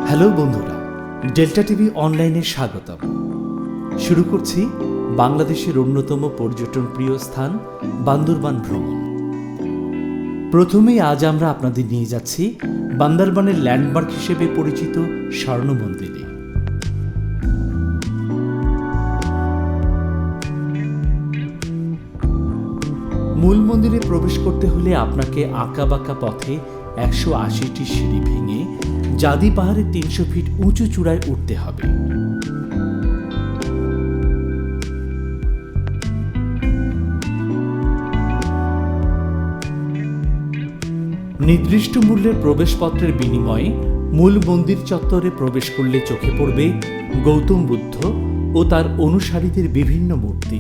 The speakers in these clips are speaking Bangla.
হ্যালো বন্ধুরা, ডেল্টা টিভি অনলাইনে স্বাগতম। শুরু করছি বাংলাদেশের অন্যতম পর্যটন প্রিয় স্থান বান্দরবান ভ্রমণ। প্রথমেই আজ আমরা আপনাদের নিয়ে যাচ্ছি বান্দরবানের ল্যান্ডমার্ক হিসেবে পরিচিত স্বর্ণ মন্দিরে। মূল মন্দিরে প্রবেশ করতে হলে আপনাকে আঁকাবাঁকা পথে 180টি সিঁড়ি ভেঙে জাদি পাহাড়ে 300 ফিট উঁচু চূড়ায় উঠতে হবে। নির্দিষ্ট মূল্যের প্রবেশপত্রের বিনিময়ে মূল মন্দির চত্বরে প্রবেশ করলে চোখে পড়বে গৌতম বুদ্ধ ও তার অনুসারীদের বিভিন্ন মূর্তি।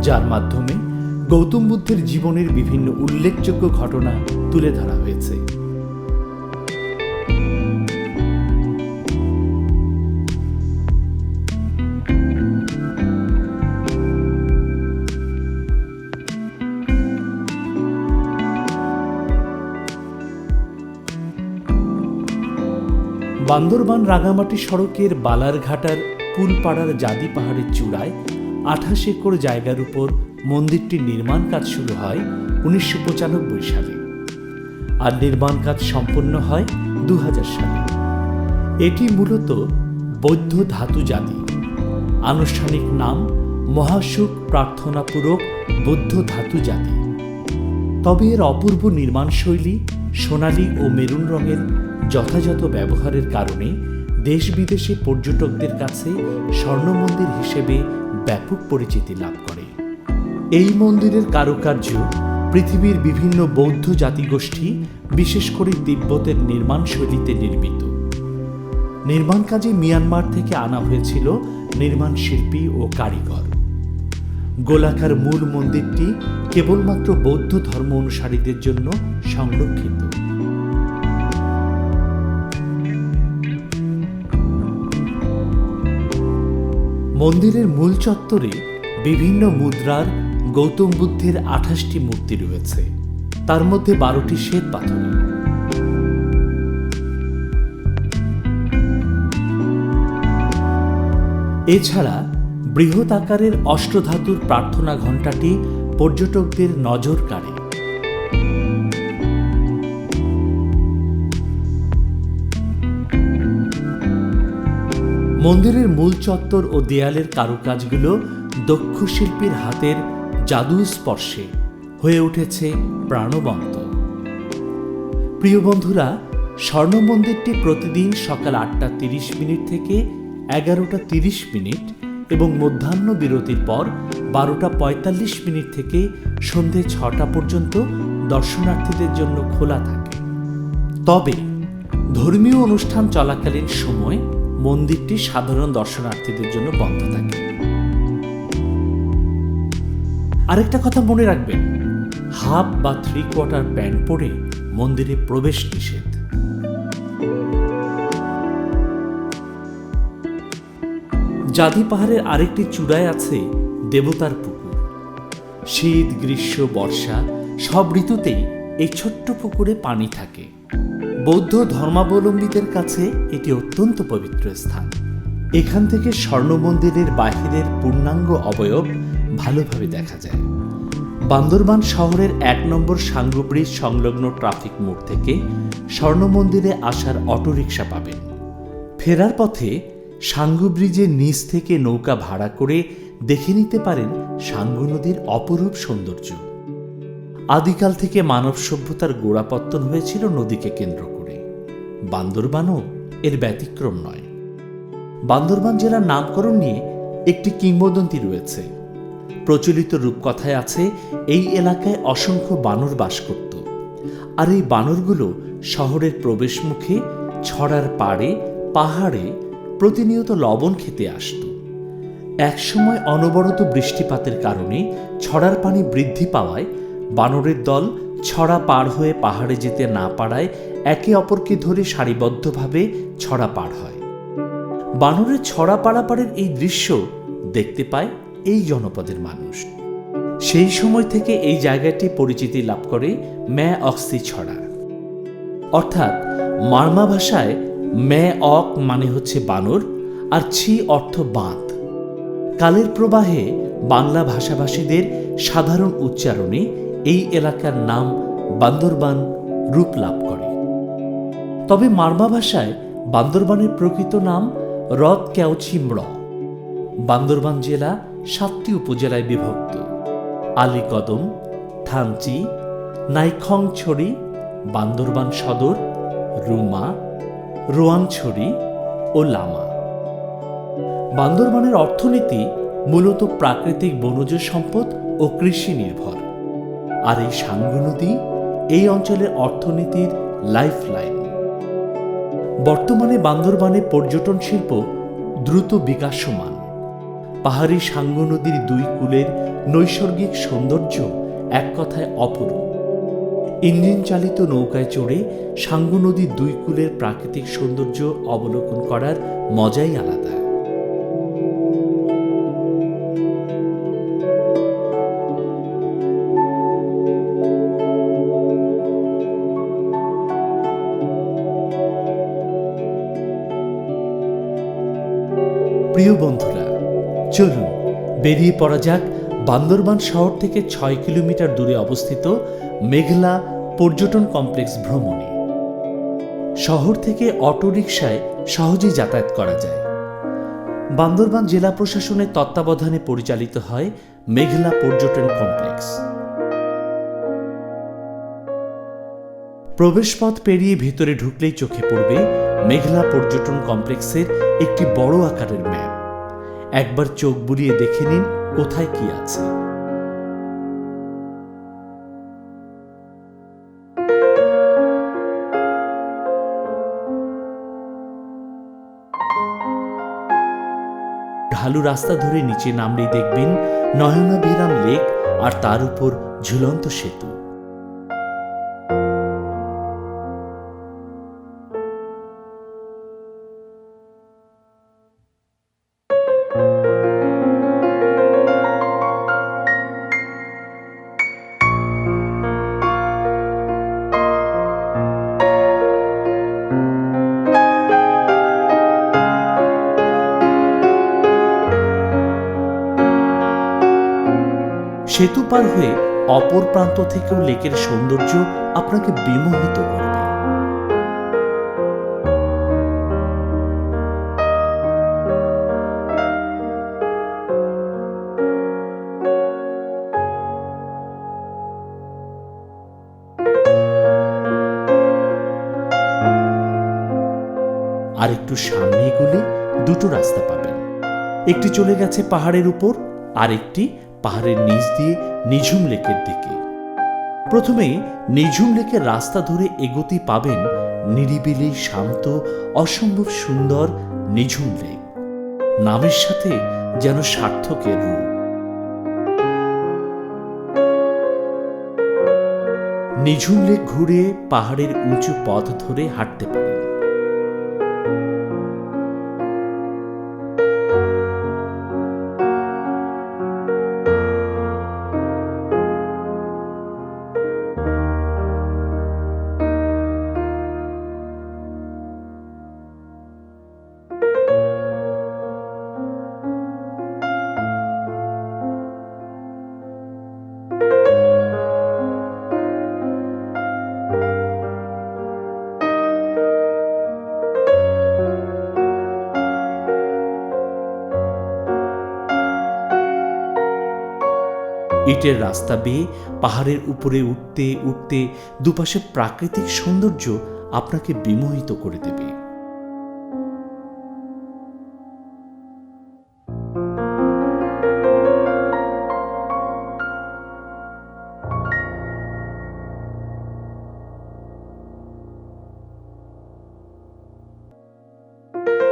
যার মাধ্যমে গৌতম বুদ্ধের জীবনের বিভিন্ন উল্লেখযোগ্য ঘটনা তুলে ধরা হয়েছে। বান্দরবান রাঙামাটি সড়কের বালারঘাটার পুলপাড়ার জাদি পাহাড়ের চূড়ায় 28 একর জায়গার উপর মন্দিরটির নির্মাণ কাজ শুরু হয় 1995 সালে, আর নির্মাণ কাজ সম্পন্ন হয় 2000 সালে। এটি মূলত বৌদ্ধ ধাতু জাদি, আনুষ্ঠানিক নাম মহাসুখ প্রার্থনাপূরক বৌদ্ধ ধাতু জাদি। তবে এর অপূর্ব নির্মাণশৈলী, সোনালী ও মেরুন রঙের যথাযথ ব্যবহারের কারণে দেশ বিদেশে পর্যটকদের কাছে স্বর্ণ মন্দির হিসেবে ব্যাপক পরিচিতি লাভ করে। এই মন্দিরের কারুকার্য পৃথিবীর বিভিন্ন বৌদ্ধ জাতিগোষ্ঠী, বিশেষ করে তিব্বতের নির্মাণ শৈলীতে নির্মিত। নির্মাণ কাজে মিয়ানমার থেকে আনা হয়েছিল নির্মাণ শিল্পী ও কারিগর। গোলাকার মূল মন্দিরটি কেবলমাত্র বৌদ্ধ ধর্ম অনুসারীদের জন্য সংরক্ষিত। মন্দিরের মূল চত্বরে বিভিন্ন মুদ্রার গৌতম বুদ্ধের 28টি মূর্তি রয়েছে, তার মধ্যে 12টি শ্বেত পাথরে। এছাড়া বৃহৎ আকারের অষ্টধাতুর প্রার্থনা ঘণ্টাটি পর্যটকদের নজর কাড়ে। মন্দিরের মূল চত্বর ও দেয়ালের কারুকাজগুলো দক্ষ শিল্পীর হাতের জাদু স্পর্শে হয়ে উঠেছে প্রাণবন্ত। প্রিয় বন্ধুরা, স্বর্ণ মন্দিরটি প্রতিদিন সকাল 8:30 থেকে 11:30 এবং মধ্যাহ্ন বিরতির পর 12:45 থেকে সন্ধে 6টা পর্যন্ত দর্শনার্থীদের জন্য খোলা থাকে। তবে ধর্মীয় অনুষ্ঠান চলাকালীন সময় মন্দিরটি সাধারণ দর্শনার্থীদের জন্য বন্ধ থাকে। আরেকটা কথা মনে রাখবেন, হাফ বা 3/4 প্যান্ট পরে মন্দিরে প্রবেশ নিষেধ। জাদি পাহাড়ের আরেকটি চূড়ায় আছে দেবতার পুকুর। শীত, গ্রীষ্ম, বর্ষা সব ঋতুতেই এই ছোট্ট পুকুরে পানি থাকে। বৌদ্ধ ধর্মাবলম্বীদের কাছে এটি অত্যন্ত পবিত্র স্থান। এখান থেকে স্বর্ণ মন্দিরের বাহিরের পূর্ণাঙ্গ অবয়ব ভালোভাবে দেখা যায়। বান্দরবান শহরের 1 নম্বর সাঙ্গু ব্রিজ সংলগ্ন ট্রাফিক মোড় থেকে স্বর্ণ মন্দিরে আসার অটোরিকশা পাবেন। ফেরার পথে সাঙ্গু ব্রিজের নিচ থেকে নৌকা ভাড়া করে দেখে নিতে পারেন সাঙ্গু নদীর অপরূপ সৌন্দর্য। আদিকাল থেকে মানব সভ্যতার গোড়াপত্তন হয়েছিল নদীকে কেন্দ্র করে। বান্দরবানও এর ব্যতিক্রম নয়। বান্দরবান জেলার নামকরণ নিয়ে একটি কিংবদন্তি রয়েছে। প্রচলিত রূপকথায় আছে এই এলাকায় অসংখ্য বানর বাস করত, আর এই বানরগুলো শহরের প্রবেশ মুখে, ছড়ার পাড়ে, পাহাড়ে প্রতিনিয়ত লবণ খেতে আসত। একসময় অনবরত বৃষ্টিপাতের কারণে ছড়ার পানি বৃদ্ধি পাওয়ায় বানরের দল ছড়া পার হয়ে পাহাড়ে যেতে না পারায় একে অপরকে ধরে সারিবদ্ধভাবে ছড়া পার হয়। বানরের ছড়া পারাপারের এই দৃশ্য দেখতে পায় এই জনপদের মানুষ। সেই সময় থেকে এই জায়গাটি পরিচিতি লাভ করে ম্যা অক্সি ছড়া, অর্থাৎ মারমা ভাষায় ম্যা অক মানে হচ্ছে বানর আর ছি অর্থ বাঁধ। কালের প্রবাহে বাংলা ভাষাভাষীদের সাধারণ উচ্চারণে এই এলাকার নাম বান্দরবান রূপ লাভ করে। তবে মারমা ভাষায় বান্দরবানের প্রকৃত নাম রদ ক্যাওচিমড়। বান্দরবান জেলা 7টি উপজেলায় বিভক্ত: আলীকদম, থানচি, নাইখংছড়ি, বান্দরবান সদর, রুমা, রোয়াংছড়ি ও লামা। বান্দরবানের অর্থনীতি মূলত প্রাকৃতিক বনজ সম্পদ ও কৃষি নির্ভর, আর এই সাঙ্গু নদী এই অঞ্চলের অর্থনীতির লাইফলাইন। বর্তমানে বান্দরবানে পর্যটন শিল্প দ্রুত বিকাশমান। পাহাড়ি সাঙ্গু নদীর দুই কূলের নৈসর্গিক সৌন্দর্য এক কথায় অপরূপ। ইঞ্জিন চালিত নৌকায় চড়ে সাঙ্গু নদীর দুই কূলের প্রাকৃতিক সৌন্দর্য অবলোকন করার মজাই আলাদা। প্রিয় বন্ধুরা, চলুন বেরিয়ে পড়া যাক বান্দরবান শহর থেকে 6 কিলোমিটার দূরে অবস্থিত মেঘলা পর্যটন কমপ্লেক্স ভ্রমণে। শহর থেকে অটোরিকশায় সহজেই যাতায়াত করা যায়। বান্দরবান জেলা প্রশাসনের তত্ত্বাবধানে পরিচালিত হয় মেঘলা পর্যটন কমপ্লেক্স। প্রবেশপথ পেরিয়ে ভেতরে ঢুকলেই চোখে পড়বে মেঘলা পর্যটন কমপ্লেক্সের একটি বড় আকারের ম্যাপ। একবার চোখ বুলিয়ে দেখে নিন কোথায় কি আছে। ঢালু রাস্তা ধরে নিচে নামলেই দেখবেন নয়নাভিরাম লেক আর তার উপর ঝুলন্ত সেতু। সেতু পার হয়ে অপর প্রান্ত থেকেও লেকের সৌন্দর্য আপনাকে বিমোহিত করবে। আর একটু সামনে এগুলে দুটো রাস্তা পাবেন। একটি চলে গেছে পাহাড়ের উপর, আর একটি পাহাড়ের নিচ দিয়ে নিঝুম লেকের দিকে। প্রথমে নিঝুম লেকের রাস্তা ধরে এগোতে পাবেন নিরিবিলি, শান্ত, অসম্ভব সুন্দর নিঝুম লেক। নামের সাথে যেন সার্থকের রূপ। নিঝুম লেক ঘুরে পাহাড়ের উঁচু পথ ধরে হাঁটতে পারেন। ইটের রাস্তা বেয়ে পাহাড়ের উপরে উঠতে উঠতে দুপাশে প্রাকৃতিক সৌন্দর্য আপনাকে বিমোহিত করে দেবে।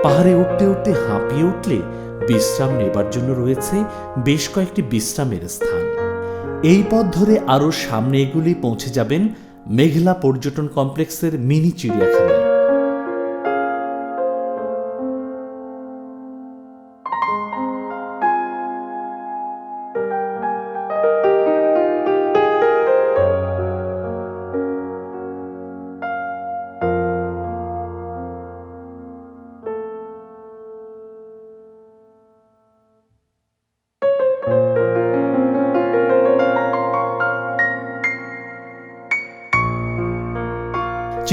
পাহাড়ে উঠতে উঠতে হাঁপিয়ে উঠলে বিশ্রাম নেবার জন্য রয়েছে বেশ কয়েকটি বিশ্রামের স্থান। এই পথ ধরে আরও সামনে এগুলি পৌঁছে যাবেন মেঘলা পর্যটন কমপ্লেক্সের মিনি চিড়িয়াখানায়।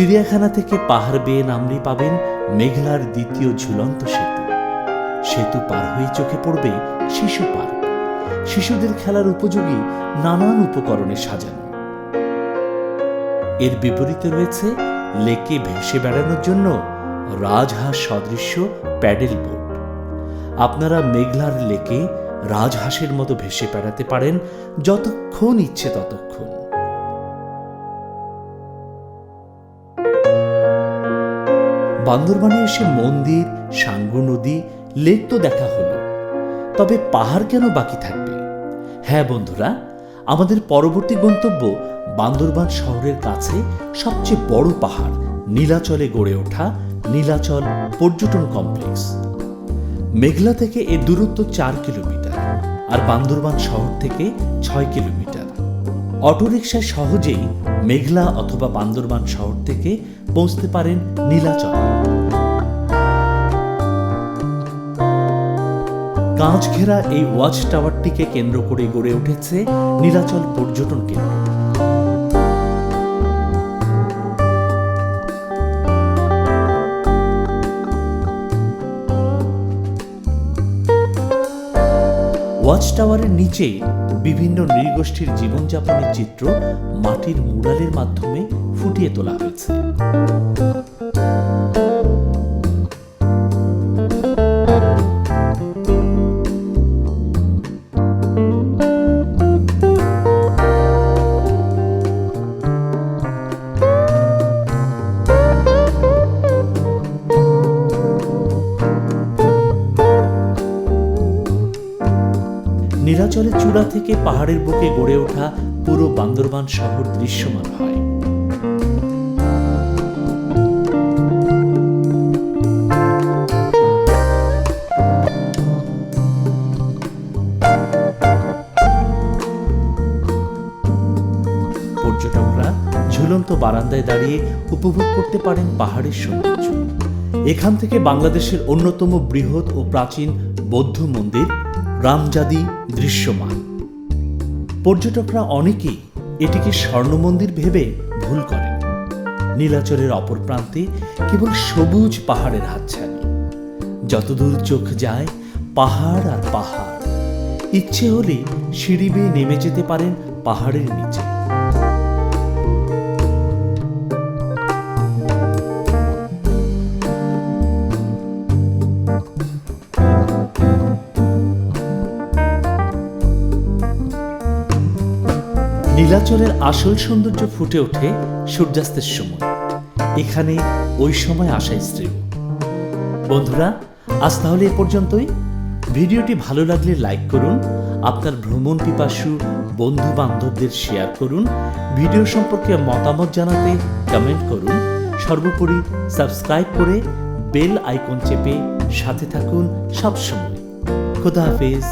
চিড়িয়াখানা থেকে পাহাড় বেয়ে নামলে পাবেন মেঘলার দ্বিতীয় ঝুলন্ত সেতু। সেতু পার হয়ে চোখে পড়বে শিশু পার্ক, শিশুদের খেলার উপযোগী নানান উপকরণে সাজানো। এর বিপরীতে রয়েছে লেকে ভেসে বেড়ানোর জন্য রাজহাঁস সদৃশ্য প্যাডেল বোট। আপনারা মেঘলার লেকে রাজহাঁসের মতো ভেসে বেড়াতে পারেন যতক্ষণ ইচ্ছে ততক্ষণ। বান্দরবানে এসে মন্দির, সাঙ্গু নদী, লেক তো দেখা হলো, তবে পাহাড় কেন বাকি থাকবে? হ্যাঁ বন্ধুরা, আমাদের পরবর্তী গন্তব্য বান্দরবান শহরের কাছে সবচেয়ে বড় পাহাড় নীলাচলে গড়ে ওঠা নীলাচল পর্যটন কমপ্লেক্স। মেঘলা থেকে এর দূরত্ব 4 কিলোমিটার আর বান্দরবান শহর থেকে 6 কিলোমিটার। অটোরিকশায় সহজেই মেঘলা অথবা বান্দরবান শহর থেকে পৌঁছতে পারেন নীলাচলে। কাঁচ ঘেরা এই ওয়াচ টাওয়ারটিকে কেন্দ্র করে গড়ে উঠেছে নীলাচল পর্যটন কেন্দ্র। ওয়াচ টাওয়ারের নিচে বিভিন্ন নৃগোষ্ঠীর জীবনযাপনের চিত্র মাটির মুরালের মাধ্যমে ফুটিয়ে তোলা হয়েছে। নীলাচলের চূড়া থেকে পাহাড়ের বুকে গড়ে ওঠা পুরো বান্দরবান শহর দৃশ্যমান হয়। পর্যটকরা ঝুলন্ত বারান্দায় দাঁড়িয়ে উপভোগ করতে পারেন পাহাড়ের সৌন্দর্য। এখান থেকে বাংলাদেশের অন্যতম বৃহৎ ও প্রাচীন বৌদ্ধ মন্দির রামজাদি দৃশ্যমান। পর্যটকরা অনেকেই এটিকে স্বর্ণ মন্দির ভেবে ভুল করেন। নীলাচলের অপর প্রান্তে কেবল সবুজ পাহাড়ের হাতছানি, যতদূর চোখ যায় পাহাড় আর পাহাড়। ইচ্ছে হলে সিঁড়ি বেয়ে নেমে যেতে পারেন পাহাড়ের নিচে। নীলাচলের আসল সৌন্দর্য ফুটে ওঠে সূর্যাস্তের সময়। এখানে ওই সময় আসাই শ্রেয়। বন্ধুরা, আজ তাহলে এ পর্যন্তই। ভিডিওটি ভালো লাগলে লাইক করুন, আপনার ভ্রমণ পিপাসু বন্ধু বান্ধবদের শেয়ার করুন, ভিডিও সম্পর্কে মতামত জানাতে কমেন্ট করুন। সর্বোপরি সাবস্ক্রাইব করে বেল আইকন চেপে সাথে থাকুন সবসময়। খোদা হাফেজ।